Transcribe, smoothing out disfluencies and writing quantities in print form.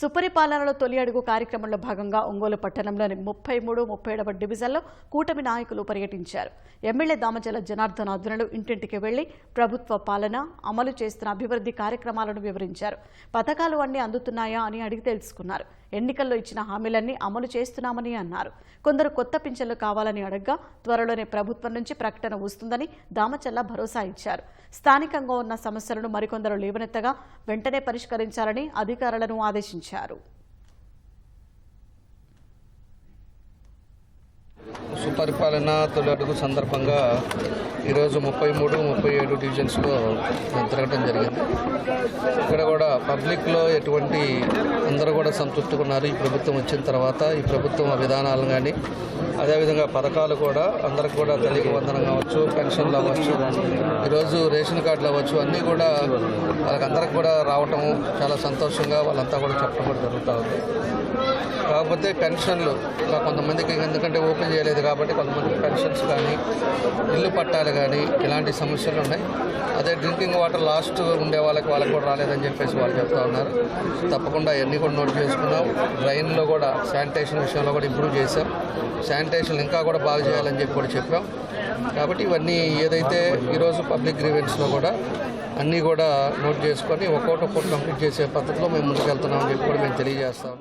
సుపరిపాలనలో తొలి అడుగు కార్యక్రమంలో భాగంగా ఒంగోలు పట్టణంలోని 33, 37వ డివిజన్లో కూటమి నాయకులు పర్యటించారు. ఎమ్మెల్యే దామచల జనార్దన్ ఆధ్వర్యంలో ఇంటింటికి వెళ్లి ప్రభుత్వ పాలన, అమలు చేస్తున్న అభివృద్ధి కార్యక్రమాలను వివరించారు. పథకాలు అన్నీ అందుతున్నాయా అని అడిగి తెలుసుకున్నారు. ఎన్నికల్లో ఇచ్చిన హామీలన్నీ అమలు చేస్తున్నామని అన్నారు. కొందరు కొత్త పింఛన్లు కావాలని అడగ్గా త్వరలోనే ప్రభుత్వం నుంచి ప్రకటన వస్తుందని దామచల్ల భరోసా ఇచ్చారు. స్థానికంగా ఉన్న సమస్యలను మరికొందరు లేవనెత్తగా వెంటనే పరిష్కరించాలని అధికారులను ఆదేశించారు. సుపరిపాలన తొలి అడుగు సందర్భంగా ఈరోజు 33, 37 డివిజన్స్లో తిరగడం జరిగింది. ఇక్కడ కూడా పబ్లిక్లో ఎటువంటి అందరూ కూడా సంతృప్తిగా ఉన్నారు. ఈ ప్రభుత్వం వచ్చిన తర్వాత ఈ ప్రభుత్వం విధానాలు కానీ అదేవిధంగా పథకాలు కూడా అందరికి కూడా తల్లికి వందనం కావచ్చు, పెన్షన్లు అవ్వచ్చు, ఈరోజు రేషన్ కార్డులు అవ్వచ్చు, అన్నీ కూడా వాళ్ళకందరికి కూడా రావటం చాలా సంతోషంగా వాళ్ళంతా కూడా చెప్పడం కూడా జరుగుతూ ఉంది. కాకపోతే పెన్షన్లు ఇంకా కొంతమందికి ఎందుకంటే ఓపెన్ చేయలేదు కాబట్టి కొంతమందికి పెన్షన్స్ కానీ ఇల్లు పట్టాలు కానీ ఇలాంటి సమస్యలు ఉన్నాయి. అదే డ్రింకింగ్ వాటర్ లాస్ట్ ఉండే వాళ్ళకి కూడా రాలేదని చెప్పేసి వాళ్ళు చెప్తా ఉన్నారు. తప్పకుండా అవన్నీ కూడా నోట్ చేసుకున్నాం. డ్రైన్లో కూడా శానిటేషన్ విషయంలో కూడా ఇంప్రూవ్ చేశాం. శానిటేషన్ ఇంకా కూడా బాగా చేయాలని చెప్పి కూడా చెప్పాం. కాబట్టి ఇవన్నీ ఏదైతే ఈరోజు పబ్లిక్ గ్రీవెన్స్లో కూడా అన్నీ కూడా నోట్ చేసుకొని ఒక్కొక్కటి కంప్లీట్ చేసే పద్ధతిలో మేము ముందుకు వెళ్తున్నామని చెప్పి కూడా మేము తెలియజేస్తాం.